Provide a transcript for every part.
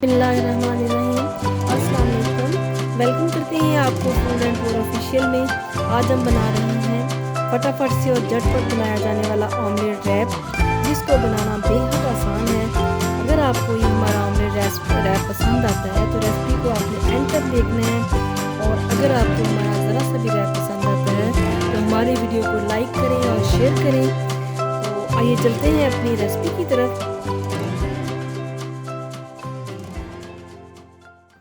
बिस्मिल्लाहिर्रहमानिर्रहीम। अस्सलाम वालेकुम। वेलकम करते हैं आपको फूड एंड टूर ऑफिशियल में। आज हम बना रहे हैं फटाफट से और झटपट बनाया जाने वाला ऑमलेट रैप, जिसको बनाना बेहद आसान है। अगर आपको ये हमारा ऑमलेट रैप पसंद आता है तो रेसिपी को आपने एंड तक देखना है, और अगर आपको हमारा ज़रा सा भी रैप पसंद आता है तो हमारी वीडियो को लाइक करें और शेयर करें। तो आइए चलते हैं अपनी रेसिपी की तरफ।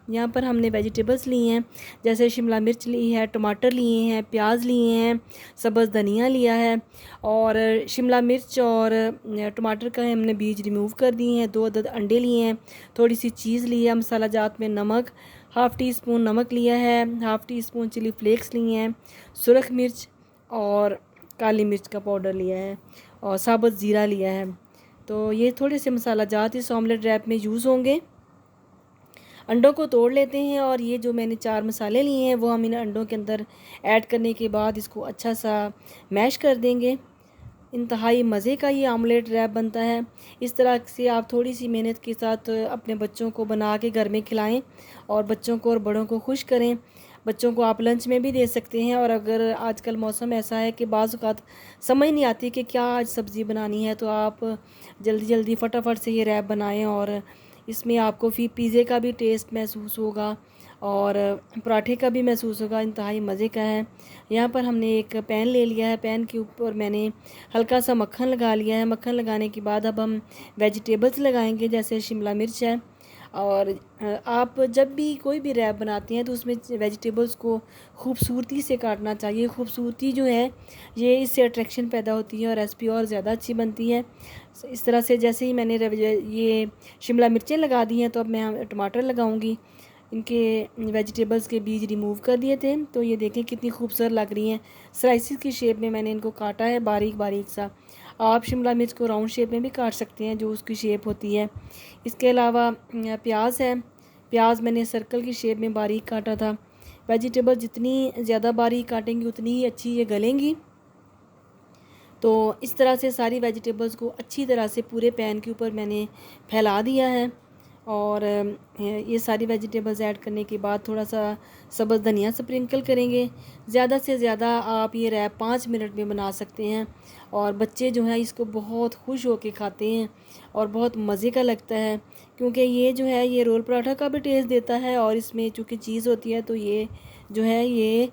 यहाँ पर हमने वेजिटेबल्स लिए हैं, जैसे शिमला मिर्च ली है, टमाटर लिए हैं, प्याज लिए हैं, सब्ज़ धनिया लिया है, और शिमला मिर्च और टमाटर का हमने बीज रिमूव कर दिए हैं। 2 अदद अंडे लिए हैं, थोड़ी सी चीज़ ली है, मसाला जात में नमक, हाफ़ टी स्पून नमक लिया है, half teaspoon chilli flakes लिए हैं, सुरख मिर्च और काली मिर्च का पाउडर लिया है, और साबुत ज़ीरा लिया है। तो ये थोड़े से मसाला जात इस ऑमलेट रैप में यूज़ होंगे। अंडों को तोड़ लेते हैं, और ये जो मैंने 4 मसाले लिए हैं वो हम इन अंडों के अंदर ऐड करने के बाद इसको अच्छा सा मैश कर देंगे। इंतहाई मज़े का ये ऑमलेट रैप बनता है। इस तरह से आप थोड़ी सी मेहनत के साथ अपने बच्चों को बना के घर में खिलाएं और बच्चों को और बड़ों को खुश करें। बच्चों को आप लंच में भी दे सकते हैं, और अगर आजकल मौसम ऐसा है कि बाज़ औक़ात समझ नहीं आती कि क्या आज सब्ज़ी बनानी है, तो आप जल्दी जल्दी फटाफट से ये रैप बनाएं, और इसमें आपको फिर पिज़्ज़े का भी टेस्ट महसूस होगा और पराठे का भी महसूस होगा। इंतहाई मज़े का है। यहाँ पर हमने एक पैन ले लिया है, पैन के ऊपर मैंने हल्का सा मक्खन लगा लिया है। मक्खन लगाने के बाद अब हम वेजिटेबल्स लगाएंगे, जैसे शिमला मिर्च है। और आप जब भी कोई भी रैप बनाते हैं तो उसमें वेजिटेबल्स को खूबसूरती से काटना चाहिए। खूबसूरती जो है ये इससे अट्रैक्शन पैदा होती है और रेसिपी और ज़्यादा अच्छी बनती है। इस तरह से जैसे ही मैंने ये शिमला मिर्चें लगा दी हैं, तो अब मैं टमाटर लगाऊंगी। इनके वेजिटेबल्स के बीज रिमूव कर दिए थे, तो ये देखें कितनी खूबसूरत लग रही हैं। स्लाइसिस की शेप में मैंने इनको काटा है, बारीक बारीक सा। आप शिमला मिर्च को राउंड शेप में भी काट सकते हैं, जो उसकी शेप होती है। इसके अलावा प्याज है, प्याज मैंने सर्कल की शेप में बारीक काटा था। वेजिटेबल जितनी ज़्यादा बारीक काटेंगी उतनी ही अच्छी ये गलेंगी। तो इस तरह से सारी वेजिटेबल्स को अच्छी तरह से पूरे पैन के ऊपर मैंने फैला दिया है, और ये सारी वेजिटेबल्स ऐड करने के बाद थोड़ा सा सब्ज़ धनिया स्प्रिंकल करेंगे। ज़्यादा से ज़्यादा आप ये रैप 5 मिनट में बना सकते हैं, और बच्चे जो हैं इसको बहुत खुश होकर खाते हैं और बहुत मज़े का लगता है, क्योंकि ये जो है ये रोल पराठा का भी टेस्ट देता है, और इसमें चूँकि चीज़ होती है तो ये जो है ये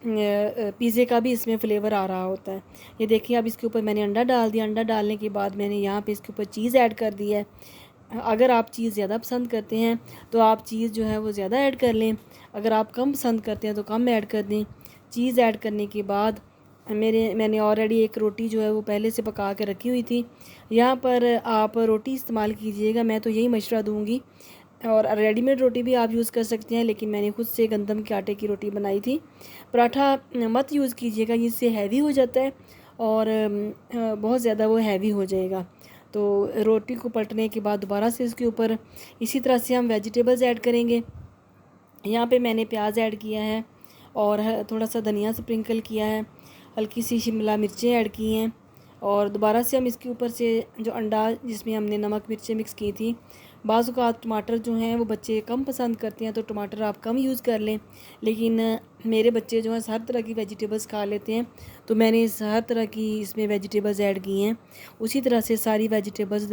पिज़्ज़े का भी इसमें फ़्लेवर आ रहा होता है। ये देखिए, अब इसके ऊपर मैंने अंडा डाल दिया। अंडा डालने के बाद मैंने यहाँ पे इसके ऊपर चीज़ ऐड कर दी है। अगर आप चीज़ ज़्यादा पसंद करते हैं तो आप चीज़ जो है वो ज़्यादा ऐड कर लें, अगर आप कम पसंद करते हैं तो कम ऐड कर दें। चीज़ ऐड करने के बाद मैंने ऑलरेडी एक रोटी जो है वो पहले से पका के रखी हुई थी। यहाँ पर आप रोटी इस्तेमाल कीजिएगा, मैं तो यही मशवरा दूँगी, और रेडीमेड रोटी भी आप यूज़ कर सकते हैं, लेकिन मैंने खुद से गंदम के आटे की रोटी बनाई थी। पराठा मत यूज़ कीजिएगा, इससे हैवी हो जाता है और बहुत ज़्यादा वो हैवी हो जाएगा। तो रोटी को पलटने के बाद दोबारा से इसके ऊपर इसी तरह से हम वेजिटेबल्स ऐड करेंगे। यहाँ पे मैंने प्याज ऐड किया है, और थोड़ा सा धनिया स्प्रिंकल किया है, हल्की सी शिमला मिर्चें ऐड की हैं, और दोबारा से हम इसके ऊपर से जो अंडा जिसमें हमने नमक मिर्चें मिक्स की थी। बाज़ औक़ात टमाटर जो हैं वो बच्चे कम पसंद करते हैं, तो टमाटर आप कम यूज़ कर लें, लेकिन मेरे बच्चे जो हैं हर तरह की वेजिटेबल्स खा लेते हैं, तो मैंने हर तरह की इसमें वेजिटेबल्स ऐड की हैं। उसी तरह से सारी वेजिटेबल्स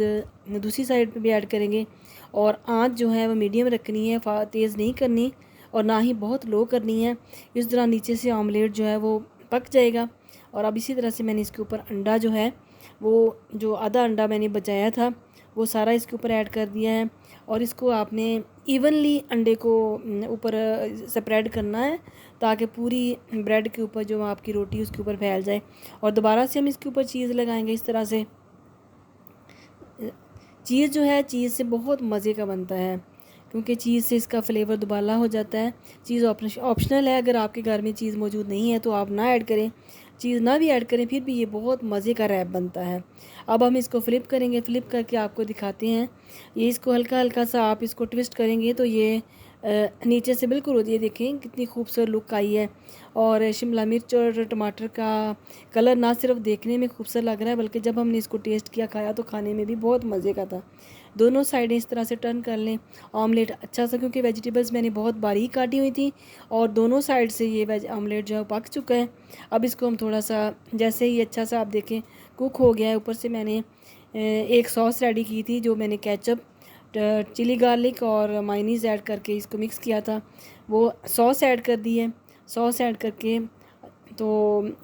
दूसरी साइड पे भी ऐड करेंगे, और आँच जो है वो मीडियम रखनी है, तेज़ नहीं करनी और ना ही बहुत लो करनी है। इस तरह नीचे से ऑमलेट जो है वो पक जाएगा। और अब इसी तरह से मैंने इसके ऊपर अंडा जो है वो जो आधा अंडा मैंने बचाया था वो सारा इसके ऊपर ऐड कर दिया है, और इसको आपने इवनली अंडे को ऊपर स्प्रेड करना है, ताकि पूरी ब्रेड के ऊपर जो आपकी रोटी उसके ऊपर फैल जाए। और दोबारा से हम इसके ऊपर चीज़ लगाएंगे। इस तरह से चीज़ जो है चीज़ से बहुत मज़े का बनता है, क्योंकि चीज़ से इसका फ्लेवर दुबाला हो जाता है। चीज़ ऑप्शनल है, अगर आपके घर में चीज़ मौजूद नहीं है तो आप ना ऐड करें, चीज़ ना भी ऐड करें, फिर भी ये बहुत मज़े का रैप बनता है। अब हम इसको फ्लिप करेंगे, फ्लिप करके आपको दिखाते हैं। ये इसको हल्का हल्का सा आप इसको ट्विस्ट करेंगे तो ये नीचे से बिल्कुल होती है। देखें कितनी खूबसूरत लुक आई है। और शिमला मिर्च और टमाटर का कलर ना सिर्फ देखने में खूबसूरत लग रहा है, बल्कि जब हमने इसको टेस्ट किया, खाया, तो खाने में भी बहुत मज़े का था। दोनों साइडें इस तरह से टर्न कर लें। ऑमलेट अच्छा सा, क्योंकि वेजिटेबल्स मैंने बहुत बारीक काटी हुई थी और दोनों साइड से ये वेज ऑमलेट जो है पक चुका है। अब इसको हम थोड़ा सा, जैसे ही अच्छा सा आप देखें कुक हो गया है, ऊपर से मैंने एक सॉस रेडी की थी, जो मैंने केचप, चिली गार्लिक और मायनीज़ ऐड करके इसको मिक्स किया था, वो सॉस ऐड कर दी है। सॉस ऐड करके तो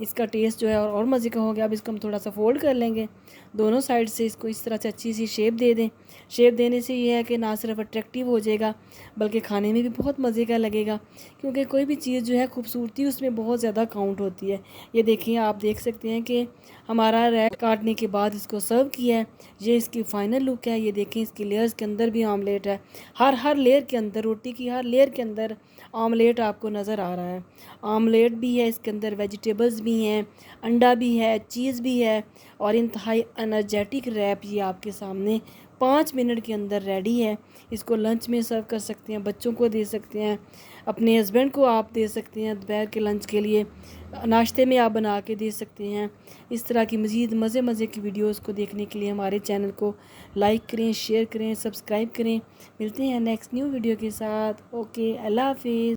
इसका टेस्ट जो है और मज़े का हो गया। अब इसको हम थोड़ा सा फोल्ड कर लेंगे, दोनों साइड से इसको इस तरह से अच्छी सी शेप दे दें। शेप देने से ये है कि ना सिर्फ अट्रैक्टिव हो जाएगा, बल्कि खाने में भी बहुत मज़े का लगेगा, क्योंकि कोई भी चीज़ जो है खूबसूरती उसमें बहुत ज़्यादा काउंट होती है। ये देखिए, आप देख सकते हैं कि हमारा रैप काटने के बाद इसको सर्व किया है। ये इसकी फ़ाइनल लुक है। ये देखें, इसकी लेयर्स के अंदर भी ऑमलेट है, हर लेयर के अंदर, रोटी की हर लेयर के अंदर ऑमलेट आपको नज़र आ रहा है। ऑमलेट भी है इसके अंदर, वेजिटेबल्स भी हैं, अंडा भी है, चीज़ भी है, और इंतहाई एनर्जेटिक रैप ये आपके सामने 5 मिनट के अंदर रेडी है। इसको लंच में सर्व कर सकते हैं, बच्चों को दे सकते हैं, अपने हस्बैंड को आप दे सकते हैं, दोपहर के लंच के लिए, नाश्ते में आप बना के दे सकते हैं। इस तरह की मज़ीद मज़े की वीडियोस को देखने के लिए हमारे चैनल को लाइक करें, शेयर करें, सब्सक्राइब करें। मिलते हैं नेक्स्ट न्यू वीडियो के साथ। ओके, अल्लाह हाफिज़।